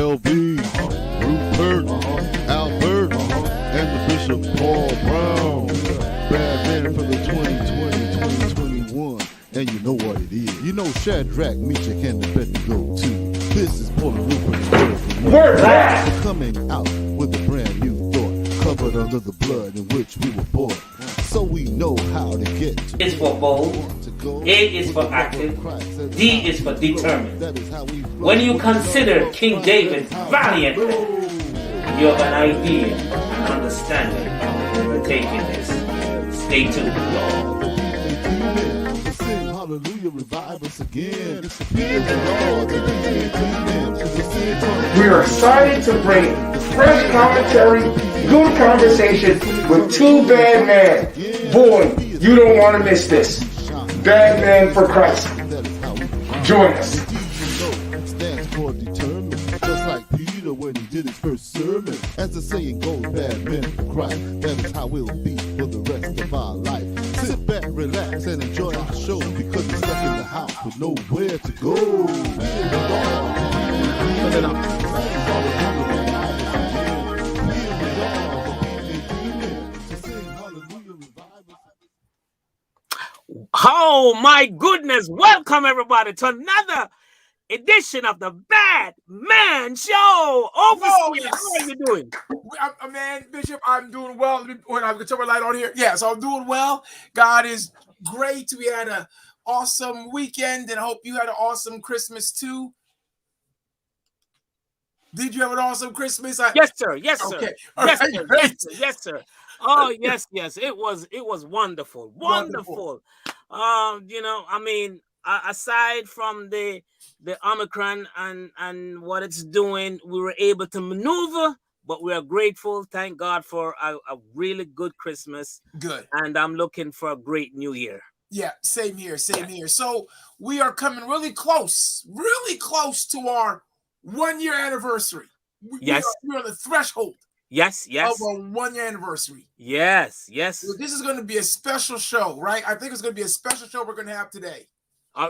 LV, Rupert, Albert, and the Bishop Paul Brown. Bad man for the 2020-2021. And you know what it is. You know Shadrach, Meshach, and Abednego too. This is Paul and Rupert. We're back! Coming out with a brand new thought, covered under the blood in which we were born. So we know how to get to. Is for bold, A is for active, D is for determined. When you consider King David valiantly, you have an idea and understanding for taking this. Stay tuned. Hallelujah, revive us again. We are excited to bring fresh commentary, good conversation with two bad men. Boy, you don't want to miss this. Bad Man for Christ. Join us. Stands for determined, just like Peter when he did his first sermon. As the saying goes, bad men for Christ. That is how we'll be for the rest of our life. Sit back, relax, and enjoy our show because we're stuck in the house with nowhere to go. Oh my goodness! Welcome everybody to another edition of the Bad Man Show. Overseer, how are you doing? Man, Bishop, I'm doing well. When I turn my light on here, yeah, so I'm doing well. God is great. We had an awesome weekend, and I hope you had an awesome Christmas too. Did you have an awesome Christmas? Yes, sir. Yes, sir. Okay. Yes, Right, sir. great. Yes, sir. Yes, sir. Oh, yes, yes. It was wonderful. Wonderful. You know, I mean, aside from the Omicron and what it's doing, we were able to maneuver, but we are grateful. Thank God for a really good Christmas. Good. And I'm looking for a great New Year. Yeah, same here, same here. So we are coming really close to our 1 year anniversary. Yes. We're on the threshold. Yes, yes. Of our 1 year anniversary. Yes, yes. So this is going to be a special show, right? I think it's going to be a special show we're going to have today.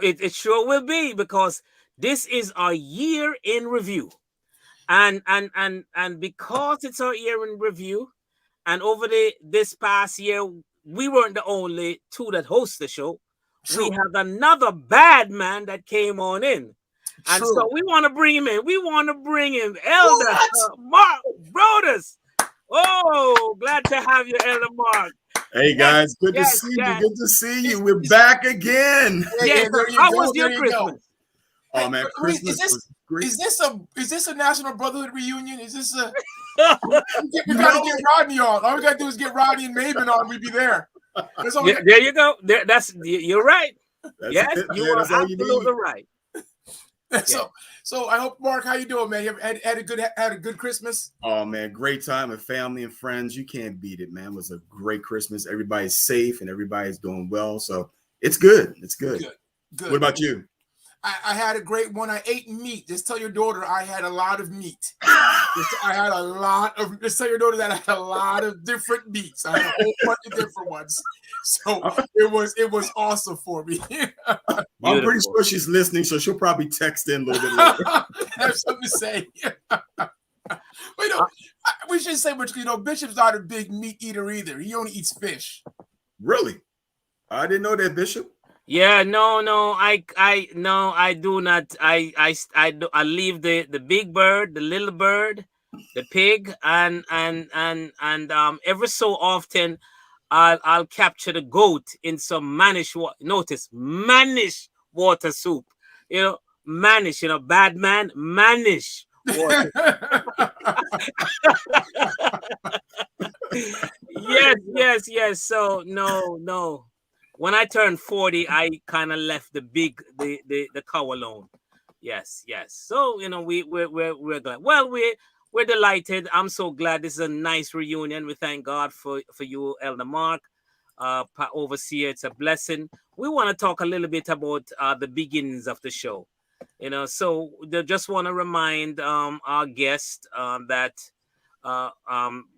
It sure will be, because this is our year in review. And because it's our year in review, and over this past year, we weren't the only two that host the show. True. We have another bad man that came on in. And True. so we want to bring him in. We want to bring him, Elder Mark Brodus. Oh, glad to have you, Elder Mark. Hey guys, good to see you. Good to see you. We're back again. Yeah, how was your Christmas? Oh man, Christmas was great. Is this a National Brotherhood reunion? Is this a we gotta get Rodney on. All we gotta do is get Rodney and Maven on, we'd be there. There you go. You're right. Yes, you are absolutely right. So I hope, Mark, how you doing, man? You had a good Christmas? Oh man, great time with family and friends. You can't beat it, man. It was a great Christmas. Everybody's safe and everybody's doing well. So it's good. It's good. Good. What about you? I had a great one. I ate meat. Just tell your daughter I had a lot of meat. Just tell your daughter that I had a lot of different meats. I had a whole bunch of different ones. So it was awesome for me. I'm pretty sure she's listening, so she'll probably text in a little bit later. I have something to say. We should say, but Bishop's not a big meat eater either. He only eats fish. Really? I didn't know that, Bishop. Yeah, no, I do not. I leave the big bird, the little bird, the pig, and every so often I'll capture the goat in some mannish water. Notice, mannish water soup. Mannish. Bad man, mannish water. Yes. So no. When I turned 40, I kind of left the cow alone. Yes. So we're glad. Well, we're delighted. I'm so glad. This is a nice reunion. We thank God for you, Elder Mark, Overseer. It's a blessing. We want to talk a little bit about the beginnings of the show. So they just want to remind our guest that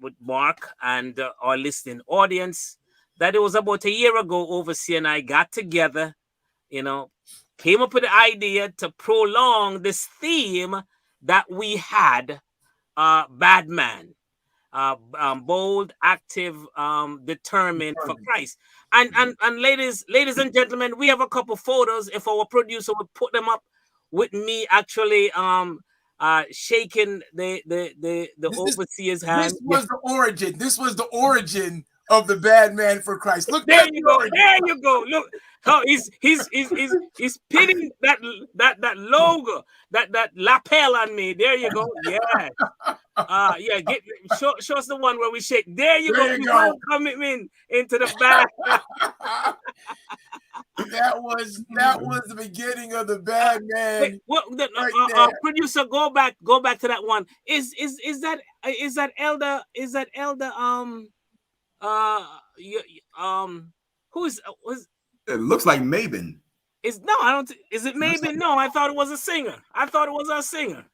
with Mark and our listening audience, that it was about a year ago, Overseer and I got together, came up with the idea to prolong this theme that we had bad man, bold, active, determined for Christ. And ladies and gentlemen, we have a couple photos. If our producer would put them up with me actually shaking the overseer's hand. This was the origin. This was the origin of the bad man for Christ. Look, there you go. There you go. Look how he's pinning that logo, that lapel on me. There you go. Yeah. Yeah. Show us the one where we shake. There you go. We welcome him into the back. That was the beginning of the bad man. Producer, go back to that one. Is that elder? Who's it looks like Mabin. Is it Mabin? No, I thought it was a singer. I thought it was our singer.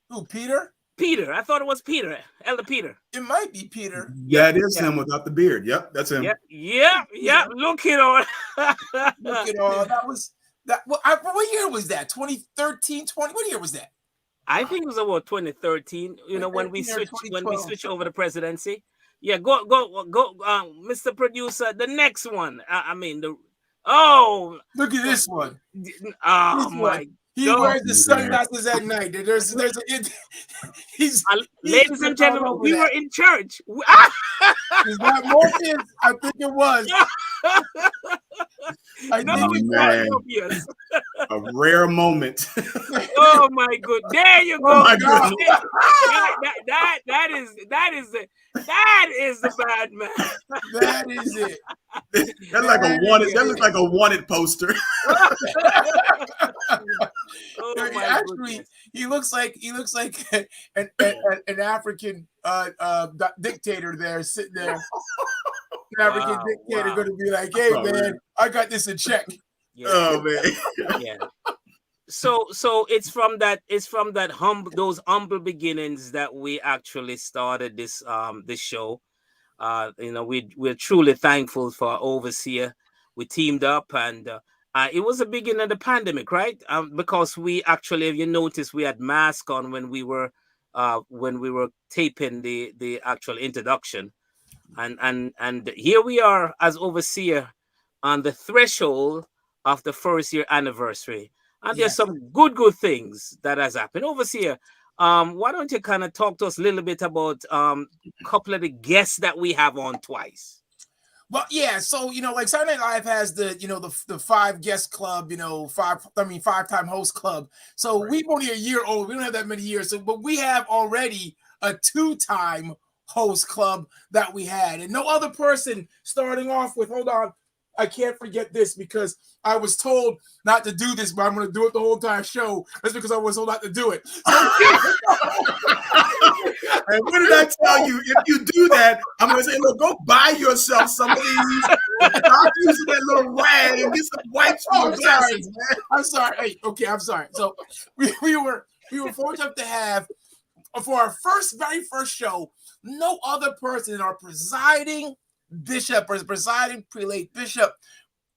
Who, Peter? Peter. I thought it was Peter. Elder Peter. It might be Peter. Yeah, it is him without the beard. Yep, that's him. Yeah. Look at all. Look at all. That was that. What year was that? 2013, 20. What year was that? I think it was about 2013. When we switch over the presidency. Yeah, go, Mr. Producer. The next one. Look at this one. Oh my! He wears the sunglasses at night. Ladies and gentlemen, we were in church. Is that Morpheus? I think it was. A rare moment. Oh my good! There you go. Oh my God. That is the bad man. That is it. That's like a wanted. That looks like a wanted poster. He looks like an African dictator there sitting there. An African dictator going to be like, "Hey man, I got this in check." Yeah. Oh man. Yeah. So it's from those humble beginnings that we actually started this show. We're truly thankful for our overseer. We teamed up, and it was the beginning of the pandemic, right? Because we actually, if you notice, we had masks on when we were taping the actual introduction, and here we are as overseer on the threshold of the first year anniversary. And there's some good things that has happened. Overseer, why don't you kind of talk to us a little bit about a couple of the guests that we have on twice? Well, yeah. So, like Saturday Night Live has the 5 guest club, 5-time host club. So we're only a year old. We don't have that many years. But we have already a 2-time host club that we had. And no other person starting off with, hold on, I can't forget this because I was told not to do this, but I'm going to do it the whole entire show. That's because I was told not to do it. And what did I tell you? If you do that, I'm going to say, look, go buy yourself some of these. Stop using that little rag and get some wipes for your glasses, man. I'm sorry. Hey, okay, I'm sorry. So we were fortunate to have, for our very first show, no other person in our presiding prelate Bishop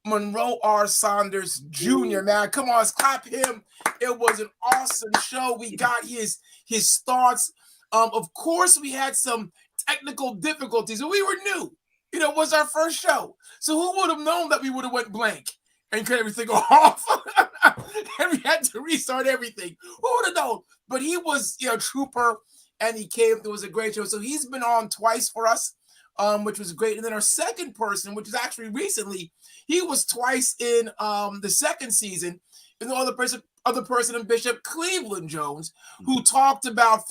Monroe R. Saunders Jr. Man, come on, let's clap him. It was an awesome show. We got his thoughts. Of course, we had some technical difficulties, and we were new. It was our first show. So who would have known that we would have went blank and cut everything off? And we had to restart everything. Who would have known? But he was, a trooper, and he came. It was a great show. So he's been on twice for us. Which was great. And then our second person, which is actually recently, he was twice in the second season. And the other person in Bishop Cleveland Jones, who talked about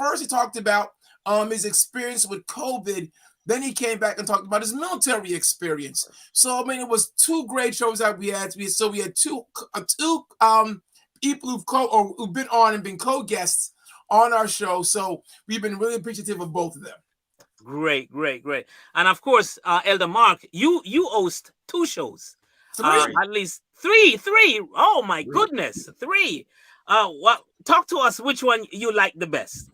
his experience with COVID. Then he came back and talked about his military experience. So it was 2 great shows that we had. So we had two people who've been on and been co-guests on our show. So we've been really appreciative of both of them. Great. And of course, Elder Mark, you host 2 shows. 3. At least 3. Oh my goodness, 3. Talk to us which one you like the best.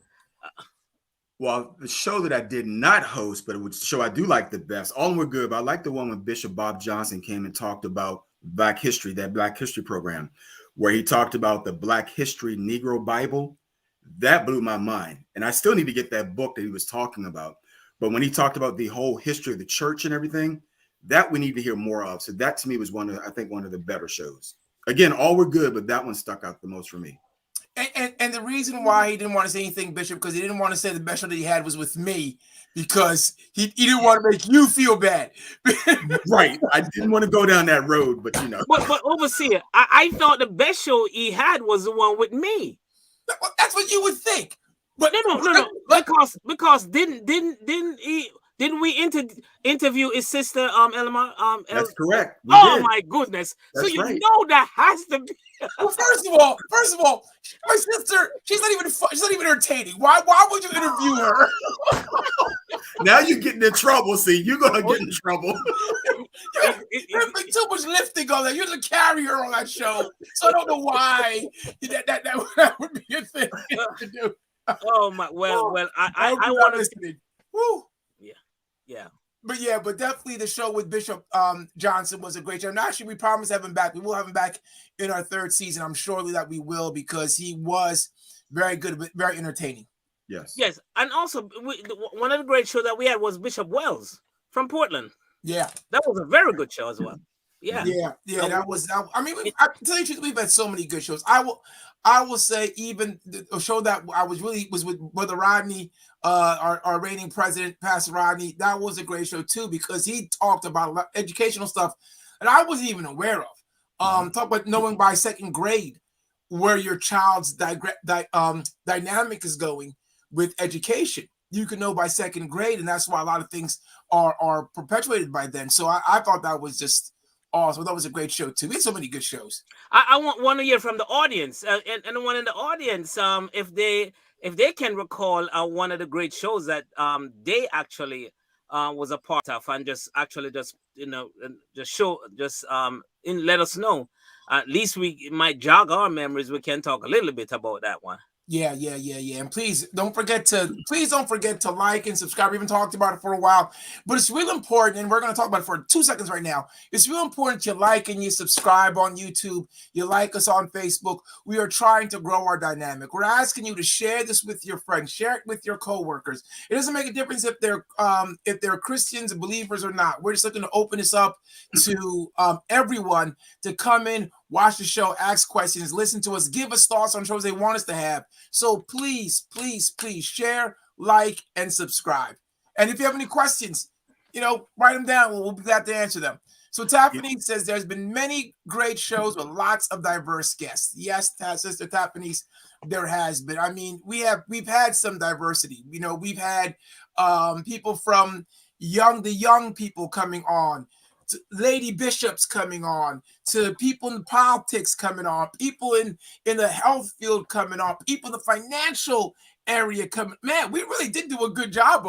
Well, the show that I did not host, but which show I do like the best, all of them were good, but I like the one when Bishop Bob Johnson came and talked about Black history, that Black history program, where he talked about the Black History Negro Bible. that blew my mind. And I still need to get that book that he was talking about. But when he talked about the whole history of the church and everything, that we need to hear more of. So that to me was one of the better shows. Again, all were good, but that one stuck out the most for me. And the reason why he didn't want to say anything, Bishop, because he didn't want to say the best show that he had was with me, because he didn't want to make you feel bad. Right. I didn't want to go down that road, but you know. But Overseer, I thought the best show he had was the one with me. That's what you would think. But no. Because didn't we interview his sister Elma? That's correct. My goodness! That's so you right. know that has to be. Well, first of all, my sister, she's not even entertaining. Why would you interview her? Now you're getting in trouble. See, you're gonna get in trouble. There's been too much lifting on that. You're the carrier on that show, so I don't know why that would be a thing to do. Oh my! Well, I want to. Woo. Yeah. But definitely the show with Bishop Johnson was a great show. And actually, we promise to have him back. We will have him back in our third season. I'm surely that we will, because he was very good, very entertaining. Yes. And also, one of the great shows that we had was Bishop Wells from Portland. Yeah. That was a very good show as well. Yeah. That was. I mean, I tell you the truth, we've had so many good shows. I will say even the show that I was with Brother Rodney, our reigning president, Pastor Rodney. That was a great show too, because he talked about a lot of educational stuff that I wasn't even aware of. Talk about knowing by second grade where your child's dynamic is going with education. You can know by second grade, and that's why a lot of things are perpetuated by then. So I thought that was just awesome. That was a great show too. We had so many good shows. I want to hear from the audience, and the one in the audience, if they can recall one of the great shows that they actually was a part of, and just let us know. At least we might jog our memories. We can talk a little bit about that one. Yeah. And please don't forget to like and subscribe. We haven't talked about it for a while, but it's real important, and we're going to talk about it for 2 seconds right now. It's real important you like and you subscribe on YouTube. You like us on Facebook. We are trying to grow our dynamic. We're asking you to share this with your friends, share it with your coworkers. It doesn't make a difference if they're Christians and believers or not. We're just looking to open this up to everyone to come in, watch the show, ask questions, listen to us, give us thoughts on shows they want us to have. So please share, like, and subscribe. And if you have any questions, write them down. We'll be glad to answer them. So Taffany says there's been many great shows with lots of diverse guests. Yes, Sister Taffany, there has been. I mean, we've had some diversity. We've had people from the young people coming on, to lady bishops coming on, to people in politics coming on, people in the health field coming on, people in the financial area coming. Man, we really did do a good job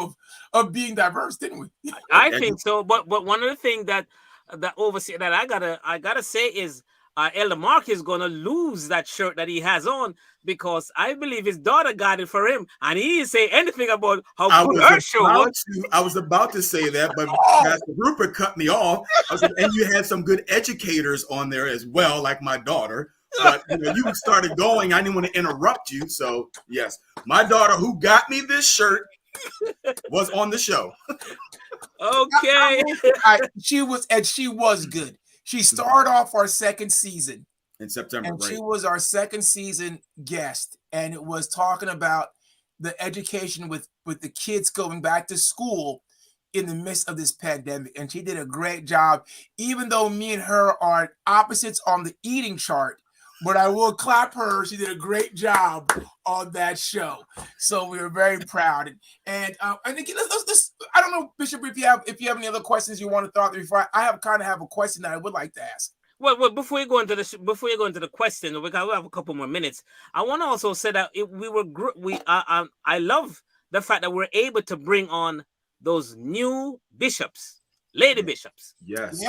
of being diverse, didn't we? I think so. But one of the things that overseer that I gotta say is Elder Mark is gonna lose that shirt that he has on, because I believe his daughter got it for him, and he didn't say anything about how good her show was. I was about to say that, but Pastor Rupert cut me off. And you had some good educators on there as well, like my daughter. But you started going. I didn't want to interrupt you. So yes, my daughter, who got me this shirt, was on the show. Okay. She was good. She started off our second season in September, and right? She was our second season guest, and it was talking about the education with the kids going back to school in the midst of this pandemic. And she did a great job, even though me and her are opposites on the eating chart. But I will clap her. She did a great job on that show. So we were very proud. And again, let's I don't know, Bishop, if you have any other questions you want to throw out there before I have a question that I would like to ask. Well, before you go into the question, we have a couple more minutes. I want to also say that I love the fact that we're able to bring on those new bishops. Lady bishops. Yes.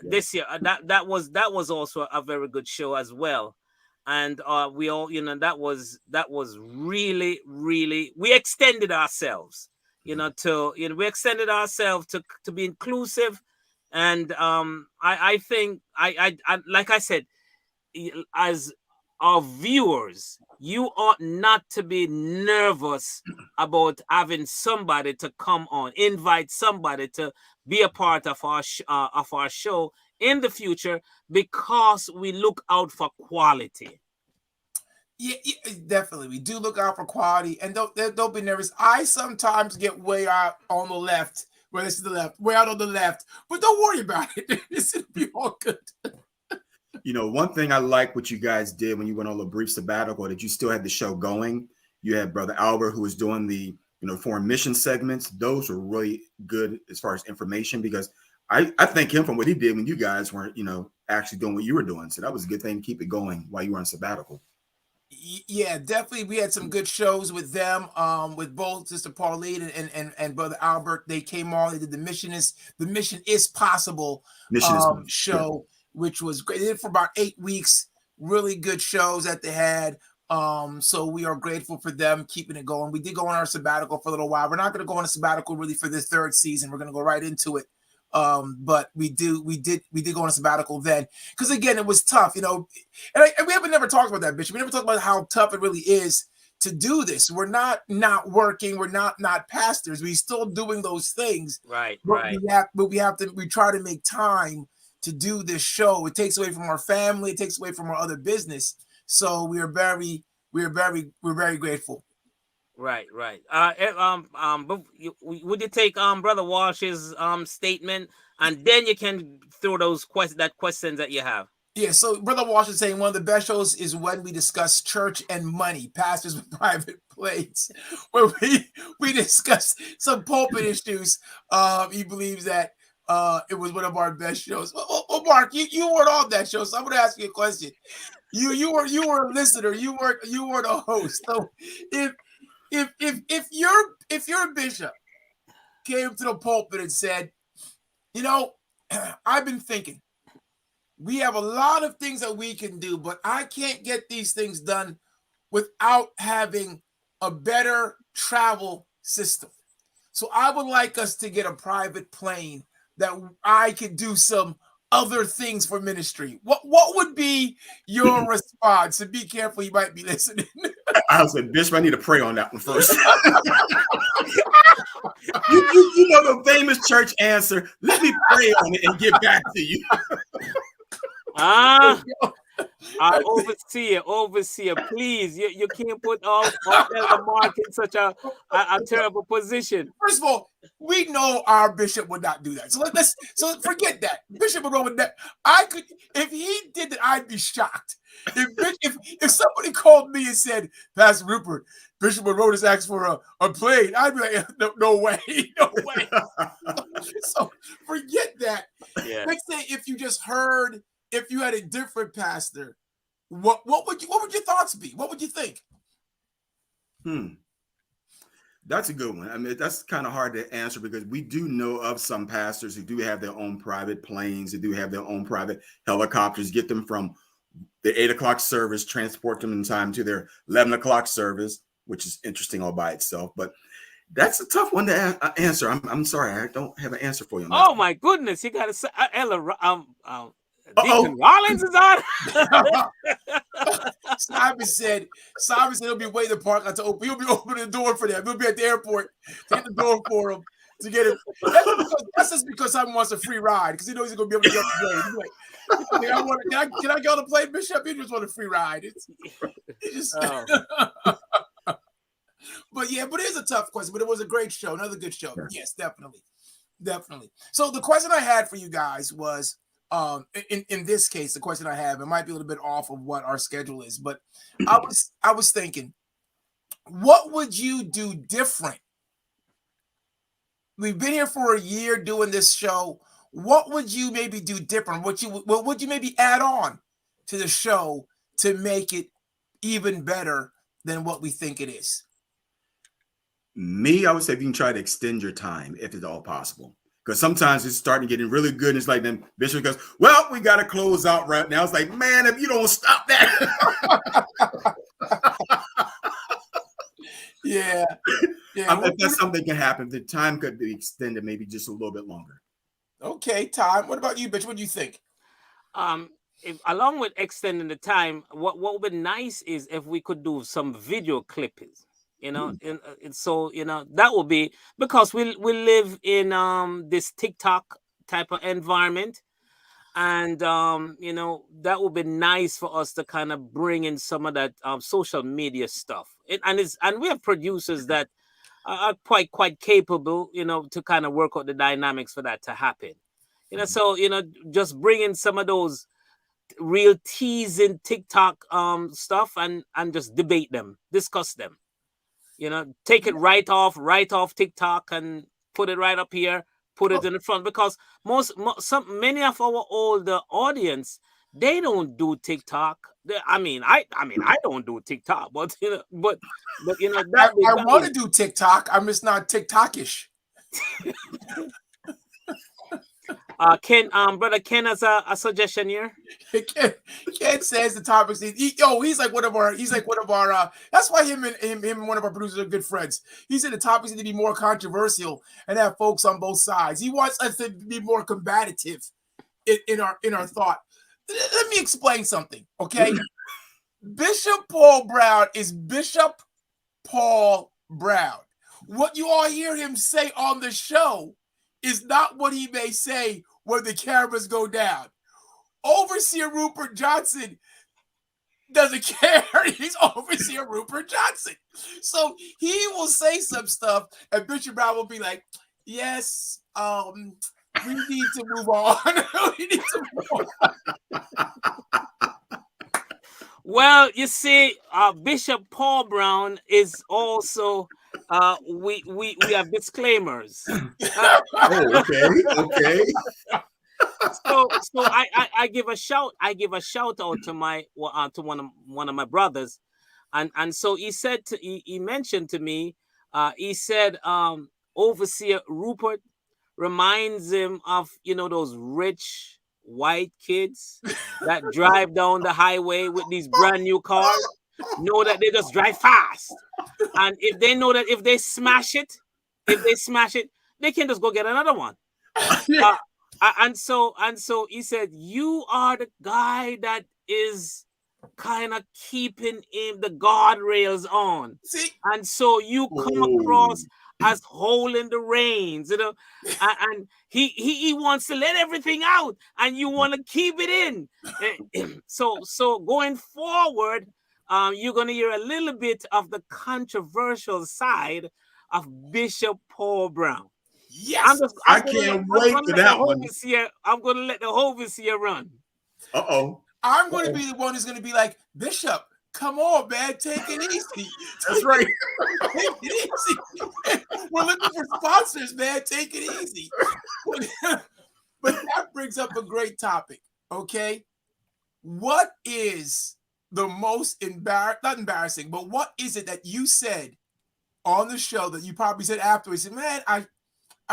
This year that was also a very good show as well, and we all that was really we extended ourselves we extended ourselves to be inclusive, and I think I like I said, as our viewers, you ought not to be nervous about having somebody to come on, invite somebody to be a part of our show in the future, because we look out for quality. Yeah, definitely. We do look out for quality, and don't be nervous. I sometimes get way out on the left. Well, this is the left, way out on the left, but don't worry about it. This will be all good. You know, one thing I like what you guys did when you went on a brief sabbatical, that you still had the show going. You had Brother Albert, who was doing the, foreign mission segments. Those were really good as far as information, because I thank him for what he did when you guys weren't, actually doing what you were doing. So that was a good thing to keep it going while you were on sabbatical. Yeah, definitely. We had some good shows with them, with both Sister Pauline and Brother Albert. They came on. They did the Mission is Possible show, which was great. They did it for about 8 weeks. Really good shows that they had. So we are grateful for them keeping it going. We did go on our sabbatical for a little while. We're not going to go on a sabbatical really for this third season. We're going to go right into it. But we did go on a sabbatical then, because again, it was tough, and we haven't never talked about that, Bishop. We never talked about how tough it really is to do this. We're not working. We're not pastors. We're still doing those things. Right. We try to make time to do this show. It takes away from our family. It takes away from our other business. So we're very grateful. Right. But would you take Brother Walsh's statement, and then you can throw those questions that you have? Yeah. So Brother Walsh is saying one of the best shows is when we discuss church and money, pastors with private planes, where we discuss some pulpit issues. He believes that it was one of our best shows. Well, Mark, you weren't on that show, so I'm going to ask you a question. You were a listener. You weren't a host. So if your bishop came to the pulpit and said, I've been thinking, we have a lot of things that we can do, but I can't get these things done without having a better travel system. So I would like us to get a private plane that I could do some other things for ministry. What would be your response? And be careful, you might be listening. I said, Bishop, I need to pray on that one first. you know the famous church answer. Let me pray on it and get back to you. Overseer, please, you can't put all Elder Mark in such a terrible position. First of all, we know our bishop would not do that. So forget that. Bishop would that. If he did that, I'd be shocked. If somebody called me and said, Pastor Rupert, Bishop Monroe has asked for a plane, I'd be like, no way. So forget that. Yeah. Let's say if you had a different pastor, what would your thoughts be? What would you think? That's a good one. I mean, that's kind of hard to answer, because we do know of some pastors who do have their own private planes, who do have their own private helicopters, get them from the 8 o'clock service, transport them in time to their 11 o'clock service, which is interesting all by itself. But that's a tough one to answer. I'm sorry, I don't have an answer for you. Oh my goodness, you got to say, Deacon Rollins is on. Simon said he'll be waiting the park lot to open. He'll be opening the door for them. He'll be at the airport to get the door for him to get it. That's just because Simon wants a free ride, because he knows he's gonna be able to get the plane. He's like, can I get on the plane, Bishop? He just want a free ride. But it is a tough question. But it was a great show, another good show. Sure. Yes, definitely. So the question I had for you guys was, in this case, the question I have, it might be a little bit off of what our schedule is, but I was thinking, what would you do different? We've been here for a year doing this show. What would you maybe do different? What would you maybe add on to the show to make it even better than what we think it is? Me, I would say if you can try to extend your time, if it's all possible. Because sometimes it's starting getting really good. And it's like, then Bishop goes, well, we got to close out right now. It's like, man, if you don't stop that. Yeah. If that's something that can happen, the time could be extended maybe just a little bit longer. Okay, time. What about you, Bishop? What do you think? if, along with extending the time, what would be nice is if we could do some video clippings. And so that will be, because we live in this TikTok type of environment, and that would be nice for us to kind of bring in some of that social media stuff. And we have producers that are quite capable, to kind of work out the dynamics for that to happen. So just bring in some of those real teasing TikTok stuff and just debate them, discuss them. Take it right off TikTok and put it right up here, put it in the front, because many of our older audience, they don't do TikTok. I don't do TikTok, but I want to do TikTok. I'm just not TikTokish. Brother Ken has a suggestion here. Ken says the topics. He's like one of our. That's why him and one of our producers are good friends. He said the topics need to be more controversial and have folks on both sides. He wants us to be more combative in our thought. Let me explain something, okay? Bishop Paul Brown is Bishop Paul Brown. What you all hear him say on the show is not what he may say when the cameras go down. Overseer Rupert Johnson doesn't care. He's Overseer Rupert Johnson. So he will say some stuff, and Bishop Brown will be like, yes, we need to move on. We need to move on. Well, you see, Bishop Paul Brown is also we have disclaimers. Okay. So I give a shout out to one of my brothers, and so he mentioned to me, he said Overseer Rupert reminds him of those rich white kids that drive down the highway with these brand new cars, know that they just drive fast, and if they know that if they smash it, they can just go get another one. And so he said, you are the guy that is kind of keeping the guardrails on. See? And so you come across as holding the reins, and he wants to let everything out, and you want to keep it in. So going forward, you're going to hear a little bit of the controversial side of Bishop Paul Brown. Yes, I can't wait for that one. I'm going to let the overseer run. I'm going to be the one who's going to be like, Bishop, come on, man, take it easy. That's right. Take it easy. We're looking for sponsors, man. Take it easy. But that brings up a great topic, okay? What is the most not embarrassing, but what is it that you said on the show that you probably said afterwards? Man, I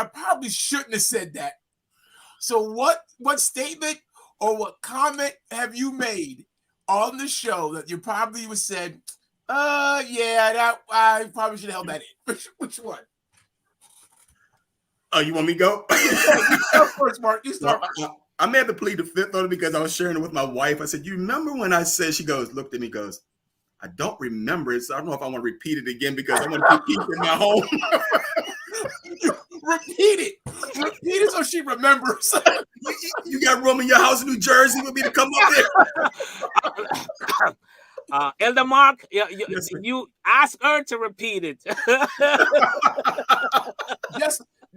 probably shouldn't have said that. So what statement or what comment have you made on the show that you probably was said, that I probably should have held that in? Which one? Oh, you want me to go? You start first, Mark. You start. I may have to plead the fifth on it because I was sharing it with my wife. I said, you remember when I said, she looked at me, goes, I don't remember it, so I don't know if I want to repeat it again because I want to keep in my home. Repeat it so she remembers. You got room in your house in New Jersey for me to come up there? Elder Mark, you ask her to repeat it.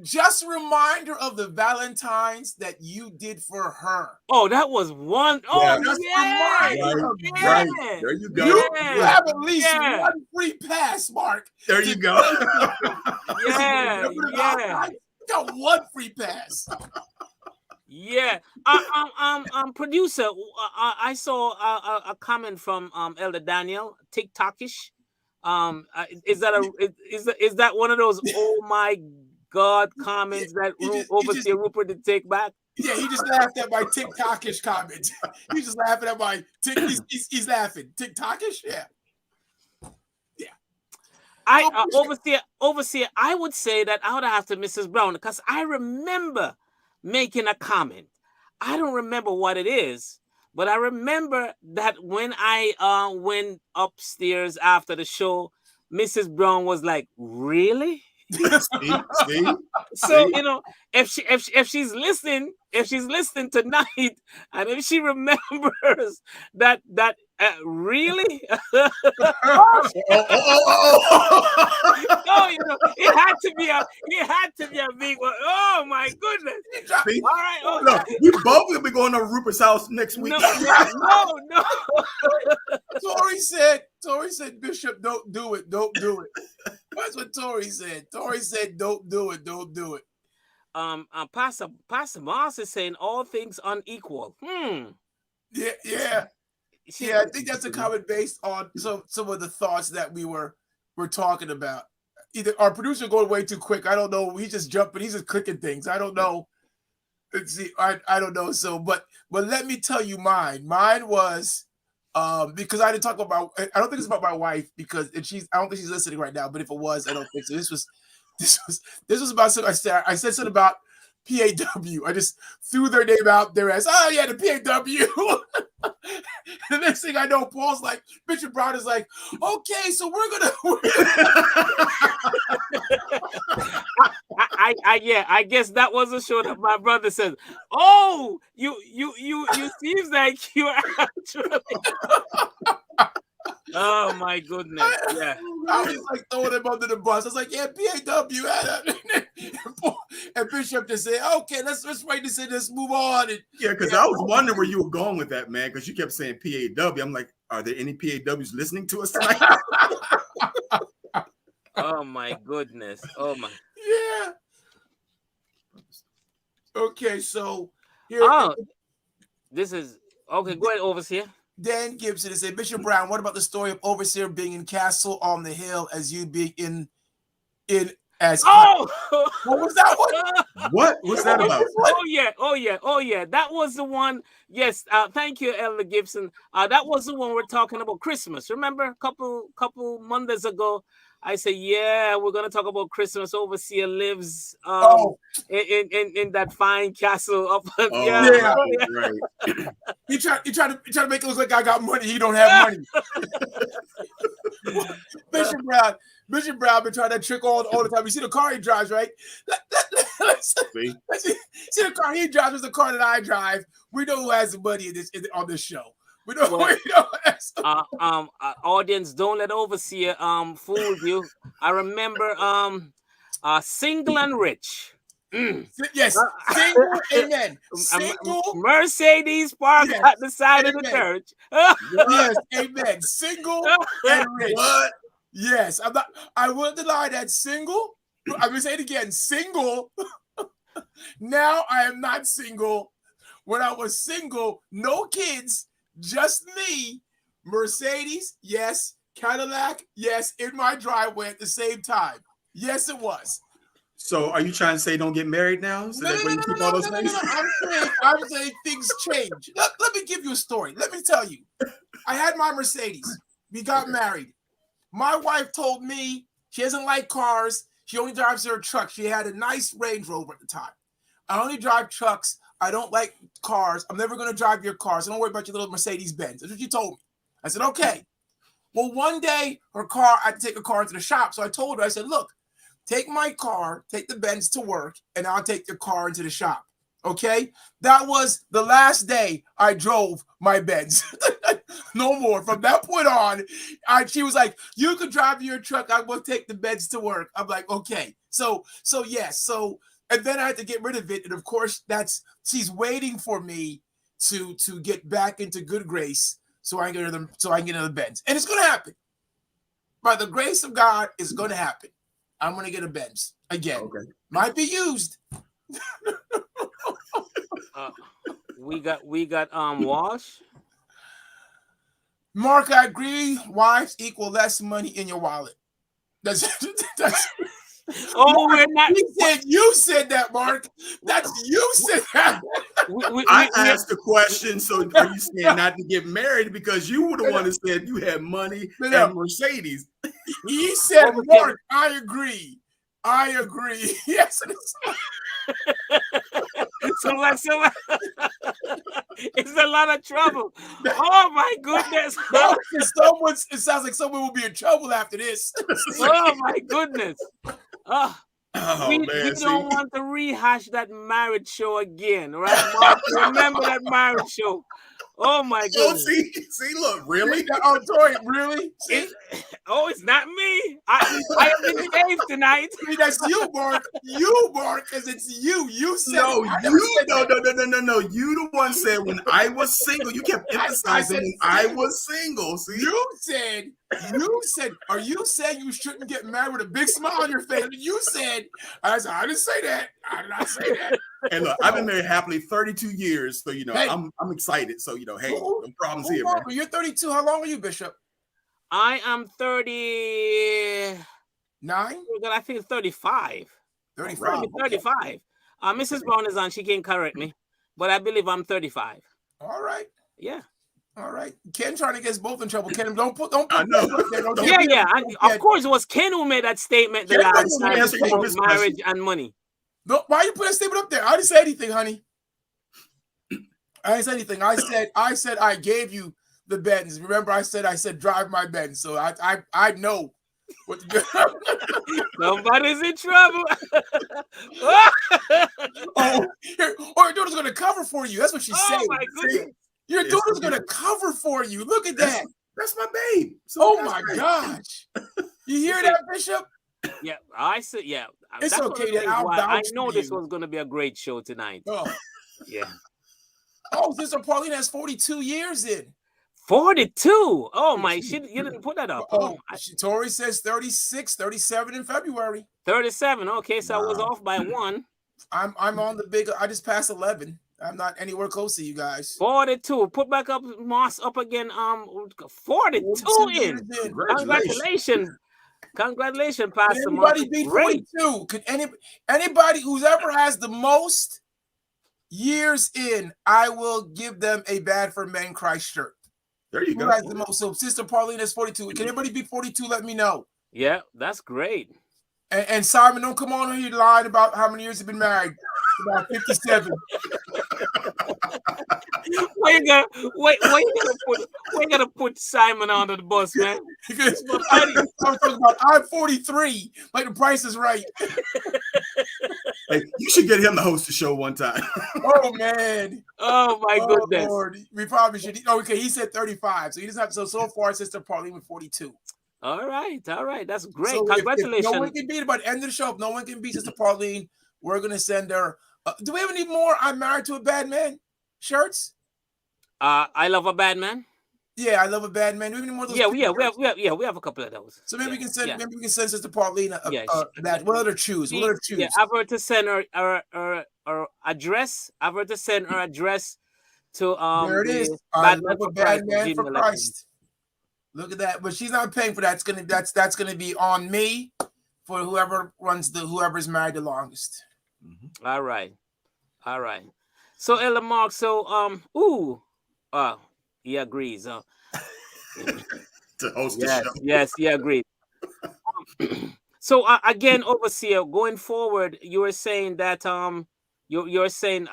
Just a reminder of the Valentines that you did for her. Oh, that was one. Oh, yeah. Right. There you go. You have at least one free pass, Mark. There you go. Yeah. You got one free pass. Yeah. Producer, I saw a comment from Elder Daniel, TikTokish. Is that one of those oh my God comments that Overseer Rupert did take back? Yeah, he just laughed at my TikTokish comment. He's just laughing at my he's laughing. TikTokish? Yeah. Overseer, I would say that I would have to Mrs. Brown because I remember making a comment. I don't remember what it is, But I remember that when I went upstairs after the show, Mrs. Brown was like, "Really?" See? So if she's listening tonight, and if she remembers that really, Oh. no, it had to be a big one. Oh my goodness! See? All right, okay. Look, we both will be going to Rupert's house next week. No. Tori said, Bishop, don't do it. That's what Tori said. Tori said, don't do it. Pastor Moss is saying all things unequal. Yeah. I think that's a comment based on some of the thoughts that we're talking about. Either our producer going way too quick. I don't know. He's just jumping. He's just clicking things. I don't know. Let's see. I don't know. So, but let me tell you mine. Mine was because I didn't talk about. I don't think it's about my wife because I don't think she's listening right now. But if it was, I don't think so. This was about something I said something about PAW. I just threw their name out there as, oh yeah, the PAW. The next thing I know, Paul's like, Bishop Brown is like, okay, so we're gonna. I guess that was a show that my brother says. Oh, you seems like you are actually. Oh my goodness! Yeah, I was like throwing him under the bus. I was like, "Yeah, PAW." And Bishop just said, "Okay, let's write this in. Let's move on." And, yeah, because I was wondering where you were going with that, man. Because you kept saying PAW. I'm like, are there any PAWs listening to us tonight? Oh my goodness! Oh my. Yeah. Okay, so here. Oh, this is okay. Go ahead, overseer. Dan Gibson is saying, Bishop Brown, what about the story of Overseer being in Castle on the Hill as you being in as what was that one? What was that about? Oh yeah. That was the one. Yes, thank you, Elder Gibson. That was the one we're talking about Christmas. Remember a couple Mondays ago, I said, yeah, we're gonna talk about Christmas. Overseer lives in that fine castle up. Right. You try to make it look like I got money. He don't have money. Bishop Brown been trying to trick all the time. You see the car he drives, right? Let's see the car he drives is the car that I drive. We know who has the money on this show. We know. Audience, don't let Overseer fool you. I remember single and rich. Yes, single, amen. Single, Mercedes parked at the side of the church. Yes, amen. Single and rich. What? Yes, I wouldn't deny that single. I'm gonna say it again. Single. Now I am not single. When I was single, no kids, just me. Mercedes, yes. Cadillac, yes. In my driveway at the same time. Yes, it was. So are you trying to say don't get married now? So that way you keep all those things? I'm saying things change. Let me give you a story. Let me tell you. I had my Mercedes. We got married. My wife told me she doesn't like cars. She only drives her truck. She had a nice Range Rover at the time. I only drive trucks. I don't like cars. I'm never going to drive your car. So don't worry about your little Mercedes Benz. That's what she told me. I said, okay. Well, one day I had to take her car into the shop. So I told her, I said, look, take my car, take the Benz to work, and I'll take your car into the shop. Okay? That was the last day I drove my Benz. No more. From that point on, she was like, you can drive your truck. I will take the Benz to work. I'm like, okay. So yes. So, and then I had to get rid of it. And of course, she's waiting for me to get back into good grace so I can get another Benz. And it's going to happen. By the grace of God, it's going to happen. I'm going to get a Benz again. Okay. Might be used. We got Wash. Mark, I agree. Wives equal less money in your wallet. That's Oh, Mark, we're not. You said that, Mark. That's you said that. I asked the question. So are you saying not to get married because you were the one that said you had money and Mercedes? He said, Mark, I agree. Yes. So it's a lot of trouble. Oh my goodness. No, it sounds like someone will be in trouble after this. Oh my goodness. Oh We man, don't want to rehash that marriage show again, right, Mark? Remember that marriage show? Oh my goodness. see, look, really? Oh, Tori, really? See? It's not me. I have been saved tonight. See, that's you, Mark. You, Mark, because it's you. You said No, it. no. You the one said when I was single. You kept emphasizing when I was single. See, you said, are you saying you shouldn't get married with a big smile on your face? You said, I didn't say that. I did not say that. And look, I've been married happily 32 years, so you know, Hey. I'm excited. So you know, hey, no problems here, man. You're 32. How long are you, Bishop? I am 39. 9? I think 35. 35. 35. Mrs. Brown is on. She can correct me, but I believe I'm 35. All right. Yeah. All right. Ken trying to get us both in trouble. Ken, don't put I know. Yeah. Of course, it was Ken who made that statement the last time about marriage and money. No, why you put that statement up there? I didn't say anything, honey. I didn't say anything. I said I gave you the Bentons. Remember, I said drive my Benz. So I know what to do. Somebody's in trouble. Or your daughter's gonna cover for you. That's what she's saying. Oh my goodness. Your daughter's gonna cover for you. Look at that. That's my babe. So Oh my gosh. You hear that, Bishop? Yeah, I said, yeah. It's that's okay that I know this was. was going to be a great show tonight. Oh. Yeah. Oh, Sister Pauline has 42 years in. 42. Oh my, you didn't put that up. Tori says 36, 37 in February. 37. Okay, so I was off by 1. I'm on the big. I just passed 11. I'm not anywhere close to you guys. 42. Put back up Moss up again. 42 in. Congratulations. Congratulations, Pastor Moss. Anybody beat 42? Could anybody who's ever has the most years in, I will give them a Bad for Men Christ shirt. There you Who go. has the most? So Sister Pauline is 42. Can anybody beat 42? Let me know. Yeah, that's great. And Simon, don't come on here lying about how many years you've been married. About 57. Why you gonna put Simon under the bus, man? Because I'm 43. Like the Price is Right. Hey, you should get him to host the show one time. Oh man. Oh my goodness. Lord. We probably should. Oh, okay, he said 35. So he doesn't have so far Sister Pauline with 42. All right. That's great. So Congratulations. If no one can beat it by the end of the show. If no one can beat Sister Pauline, we're gonna send her. Do we have any more I'm Married to a Bad Man shirts? I Love a Bad Man. Yeah, I Love a Bad Man. Do we have any more of those? We have a couple of those. So maybe we can send. Maybe we can send Sister Pauline that. We'll let her choose. Yeah, I've heard to send her address. I've heard to send her address to There it is. I Love a Bad Man for Christ. Look at that. But she's not paying for that. That's gonna be on me for whoever's married the longest. Mm-hmm. All right. So Ella Mark, he agrees. To host the show. Yes, he agreed. So again, Overseer, going forward, you were saying that you're saying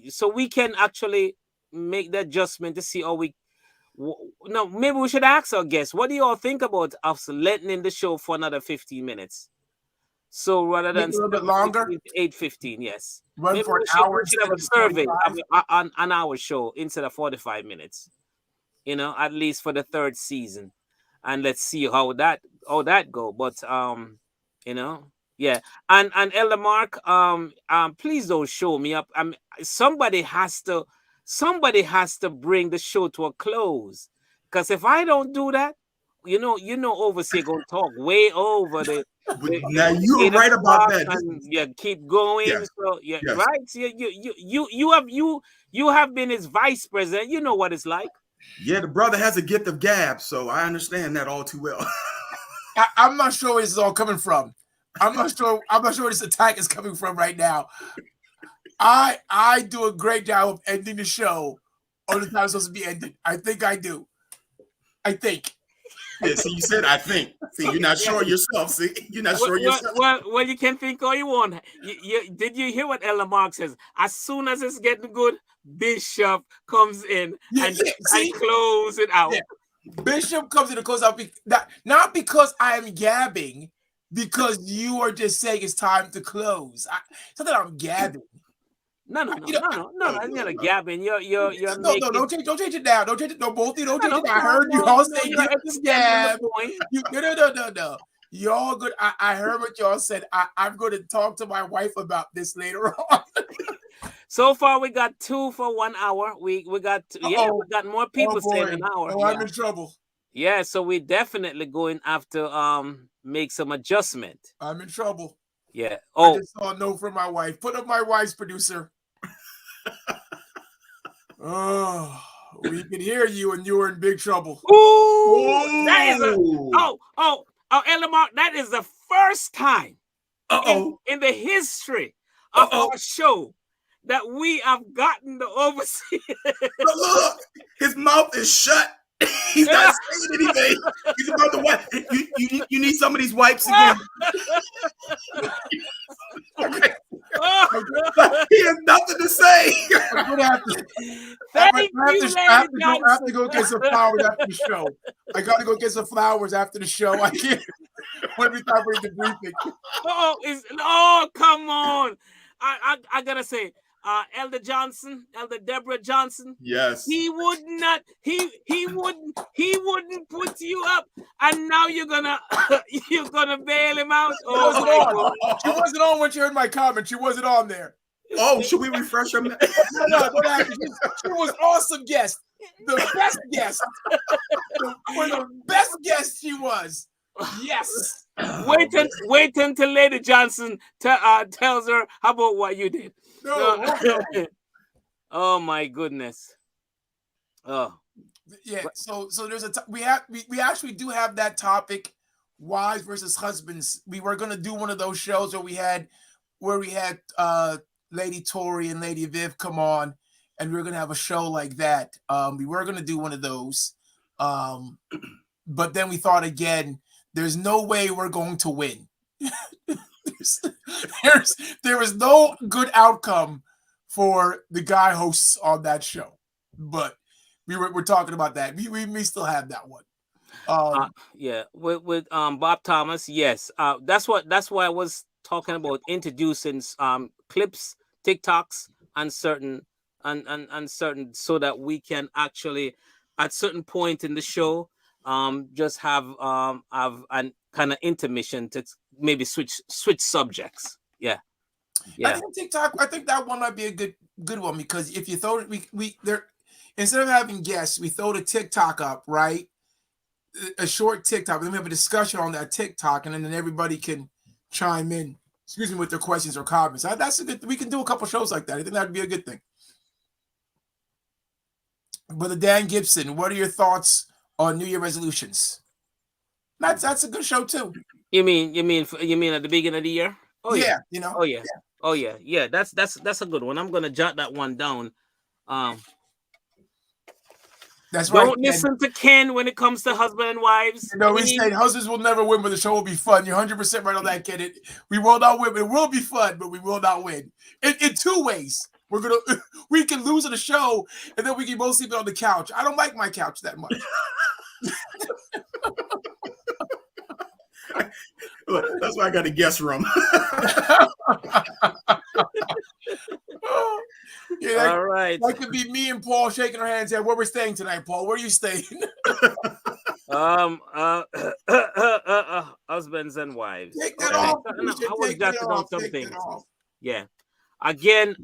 so we can actually make the adjustment to see how we. No, maybe we should ask our guests. What do you all think about us lengthening the show for another 15 minutes? So rather than a little bit longer, 8:15, yes. Run for an hour. We should have a survey on an hour show instead of 45 minutes. At least for the third season, and let's see how that go. But yeah. And Elder Mark, please don't show me up. Somebody has to bring the show to a close, because if I don't do that, Overseer gonna talk way over the. Now you were right about that. And, keep going. Yes. So yes. Right. So you have been his vice president. You know what it's like. Yeah, the brother has a gift of gab, so I understand that all too well. I'm not sure where this is all coming from. I'm not sure where this attack is coming from right now. I do a great job of ending the show on the time it's supposed to be ended. I think I do. I think. Yeah, see, you said I think. See, you're not sure yourself. See, you're not sure yourself. Well, you can think all you want. Did you hear what Ella Mark says? As soon as it's getting good, Bishop comes in and close it out. Yeah. Bishop comes in to close out, not because I am gabbing, because you are just saying it's time to close. It's not that I'm gabbing. No, I'm not a gabbing. You're no, don't change it now. Don't change it. No, both of you don't change it. I heard you all say gab. No. Y'all good. I heard what y'all said. I'm going to talk to my wife about this later on. So far, we got 2 for 1 hour. We got we got more people saying an hour. Oh, I'm in trouble. Yeah, so we definitely going after make some adjustment. I'm in trouble. Yeah. I just saw a note from my wife. Put up my wife's producer. Oh, we can hear you, and you were in big trouble. Ooh, that is Ella Mark, that is the first time in the history of our show that we have gotten the overseas. Look, his mouth is shut. He's not saying anything. He's about to wipe. You need some of these wipes again. Okay. He has nothing to say. I'm gonna have to go get some flowers after the show. I gotta go get some flowers after the show. I can't. When we start with the briefing. Come on! I gotta say. Elder Deborah Johnson. Yes. He would not. He wouldn't put you up, and now you're gonna bail him out. She wasn't on when she heard my comment. She wasn't on there. Oh, should we refresh her? No, she was awesome guest. The best guest. The best guest she was. Yes. Wait until Lady Johnson tells her about what you did. No. Oh my goodness. Oh. Yeah. So there's we actually do have that topic, wives versus husbands. We were gonna do one of those shows where we had Lady Tori and Lady Viv come on, and we were gonna have a show like that. We were gonna do one of those, but then we thought again. There's no way we're going to win. there was no good outcome for the guy hosts on that show, but we're talking about that. We may still have that one. With Bob Thomas, yes. That's why I was talking about introducing clips, TikToks, and certain so that we can actually at certain point in the show. Just have an kind of intermission to maybe switch subjects. Yeah. I think TikTok. I think that one might be a good one because if you throw we there instead of having guests, we throw the TikTok up, right? A short TikTok. Then we have a discussion on that TikTok, and then everybody can chime in. Excuse me, with their questions or comments. That's a good. We can do a couple shows like that. I think that'd be a good thing. Brother Dan Gibson, what are your thoughts on New Year resolutions? That's a good show too. You mean at the beginning of the year? Oh yeah. You know. Oh yeah. That's a good one. I'm gonna jot that one down. That's right. Don't listen to Ken when it comes to husband and wives. No, he said husbands will never win, but the show will be fun. You're 100% right on that, Ken. We will not win. It will be fun, but we will not win. In two ways. We can lose in the show, and then we can both sleep on the couch. I don't like my couch that much. That's why I got a guest room. All right. That could be me and Paul shaking our hands. Where we're staying tonight, Paul? Where are you staying? Husbands and wives. Take that off. I was jotting down some things. Yeah. Again,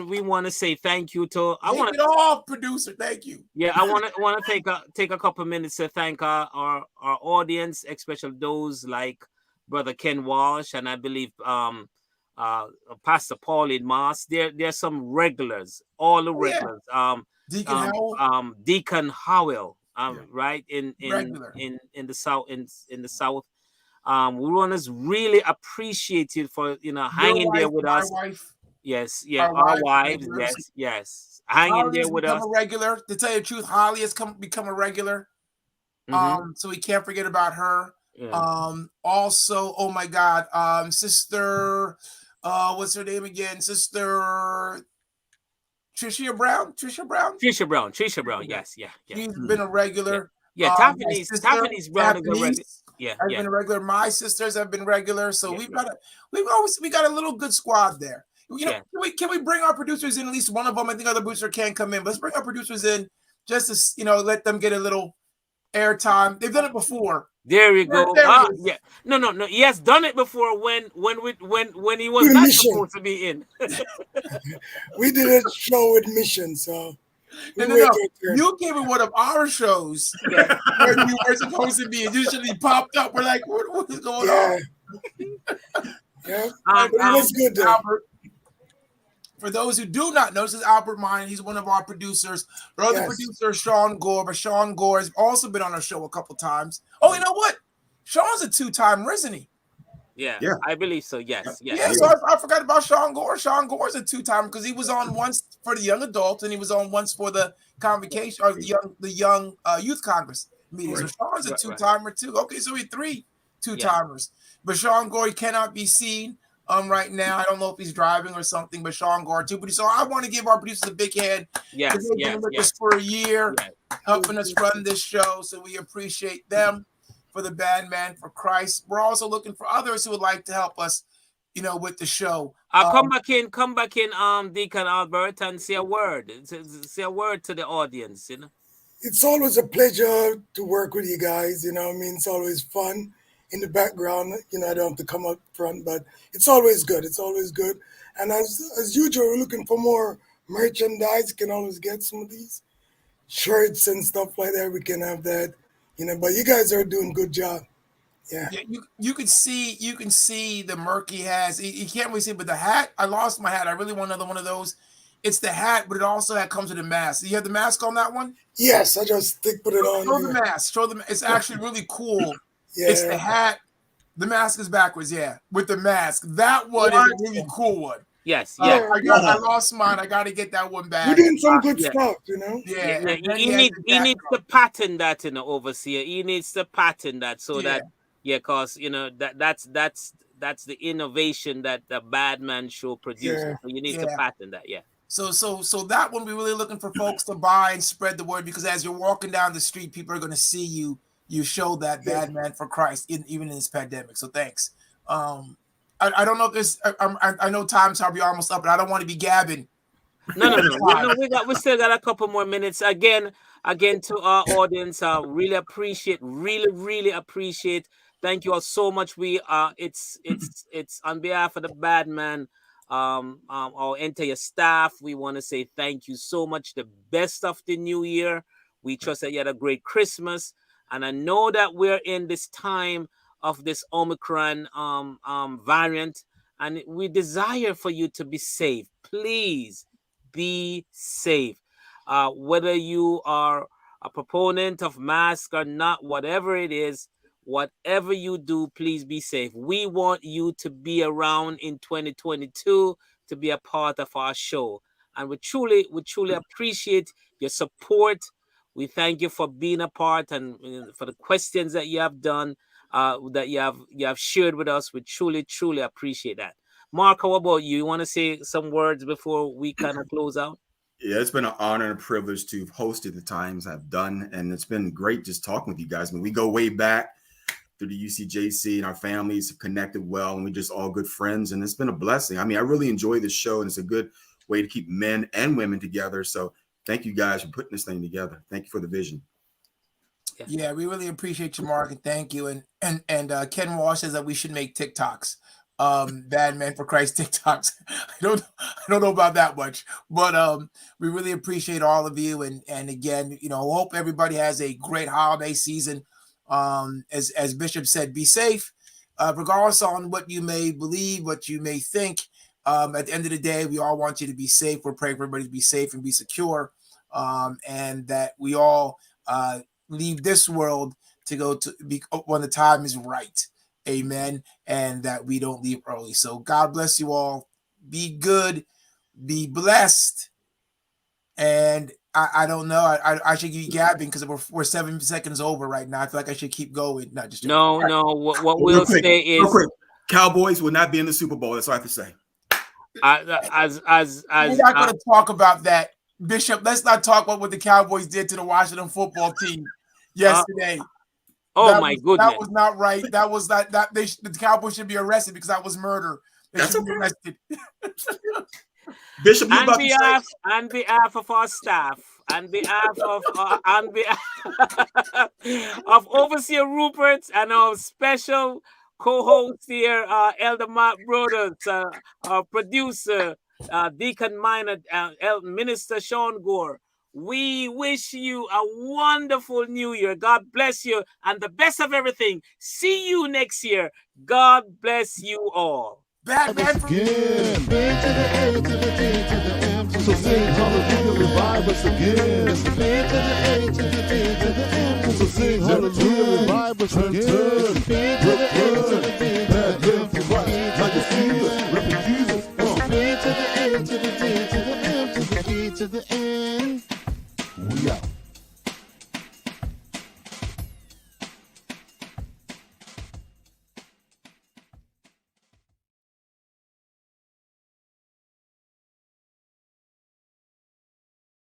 we want to say thank you to. Take it off, producer. Thank you. Yeah, I want to take a couple minutes to thank our audience, especially those like Brother Ken Walsh and I believe Pastor Paul in Moss. There's some regulars, all the regulars. Deacon Howell, right in the south in the south. We want to really appreciate you for hanging there with us. Yes, our wives. Yes. Hanging there with us. A regular. To tell you the truth, Holly has become a regular. So we can't forget about her. Yeah. Also, oh my God, sister, what's her name again? Sister Trisha Brown. Trisha Brown. Yes. Yeah. Yeah. She's been a Yeah. regular. Yeah. My Tiffany's sister, Brown is a regular. Japanese, Yeah. has Yeah. been a regular. My sisters have been regular. So Yeah. we got a little good squad there. You know, Yeah. can we bring our producers in? At least one of them. I think other producer can come in. But let's bring our producers in just to let them get a little airtime. They've done it before. There we go. There he is. Yeah. No. He has done it before when he was With not Mission. supposed to be in. We did a show with Mission, so No. You came in one of our shows where you were supposed to be. It usually popped up. We're like, what is going on? Yeah. And, But it was good though. Albert, for those who do not know, this is Albert Mine. He's one of our producers. Our other producer, Sean Gore, but Sean Gore has also been on our show a couple times. Oh, you know what? Sean's a 2-timer, isn't he? Yeah, I believe so. Yes. Yeah, so I forgot about Sean Gore. Sean Gore's a 2-timer because he was on once for the young adults and he was on once for the convocation or the young youth Congress meeting. So Sean's a 2-timer too. Okay, so we 3 2-timers. But Sean Gore cannot be seen right now. I don't know if he's driving or something, but Sean Gore too. But so I want to give our producers a big hand. Yes. They've been with us for a year, helping us run this show. So we appreciate them. For the Badman for Christ. We're also looking for others who would like to help us, with the show. Come back in, Deacon Albert, and say a word. Say a word to the audience, It's always a pleasure to work with you guys, it's always fun in the background, I don't have to come up front, but it's always good. And as usual, we're looking for more merchandise. You can always get some of these shirts and stuff like that. We can have that. But you guys are doing a good job. Yeah, you can see the murk he has. You can't really see, but the hat. I lost my hat. I really want another one of those. It's the hat, but it also comes with a mask. You have the mask on that one? Yes, I just put it on. Show the mask. It's actually really cool. Yeah. It's the hat. The mask is backwards. Yeah, with the mask. That one is a really cool one. Yes, yeah. I lost mine. I got to get that one back. You're doing some good stuff, Yeah. He needs to pattern that, overseer. He needs to pattern that so that, because that's the innovation that the Badman show produces. Yeah. So you need to pattern that, So that one we're really looking for folks to buy and spread the word because as you're walking down the street, people are going to see you. You show that Badman for Christ even in this pandemic. So thanks. I don't know if this. I know time's probably almost up, but I don't want to be gabbing. No. We still got a couple more minutes. Again to our audience, really appreciate. Thank you all so much. We it's on behalf of the Badman, our entire staff. We want to say thank you so much. The best of the new year. We trust that you had a great Christmas, and I know that we're in this time of this Omicron variant, and we desire for you to be safe. Please be safe. Whether you are a proponent of masks or not, whatever it is, whatever you do, please be safe. We want you to be around in 2022 to be a part of our show, and we truly appreciate your support. We thank you for being a part and for the questions that you have done. That you have shared with us. We truly appreciate that. Mark, how about you? You want to say some words before we kind of close out? Yeah, it's been an honor and a privilege to have hosted the times I've done, and it's been great just talking with you guys. I mean, we go way back through the UCJC, and our families have connected well, and we're just all good friends, and it's been a blessing. I mean, I really enjoy this show, and it's a good way to keep men and women together. So thank you guys for putting this thing together. Thank you for the vision. Yeah, we really appreciate you, Mark, and thank you. And Ken Walsh says that we should make TikToks, Badman for Christ TikToks. I don't know about that much, but we really appreciate all of you. And again, hope everybody has a great holiday season. As Bishop said, be safe, regardless on what you may believe, what you may think. At the end of the day, we all want you to be safe. We're praying for everybody to be safe and be secure, and that we all leave this world to go to be when the time is right. Amen. And that we don't leave early. So God bless you all. Be good. Be blessed. And I don't know. I should be gabbing because we're 7 seconds over right now. I feel like I should keep going. Not just No. What Real we'll quick, say real is, quick. Cowboys will not be in the Super Bowl. That's all I have to say. We're not going to talk about that, Bishop. Let's not talk about what the Cowboys did to the Washington football team yesterday. My goodness, that was not right. That was that the Cowboys should be arrested because that was murder. They should be arrested. Bishop, on behalf of our staff, on behalf of Overseer Rupert and our special co-host here, Elder Mark Brothers, our producer, Deacon Minor, Minister Sean Gore. We wish you a wonderful new year. God bless you, and the best of everything. See you next year. God bless you all. Batman again. To the A, to the D, to the M, to the sing hallelujah, revive us again. To the A, to the D, to the M, to sing hallelujah, revive us again. To the A, to the D, Batman for Christ. Like a season, repping Jesus. To the A, to the D, to the M, to the E, to the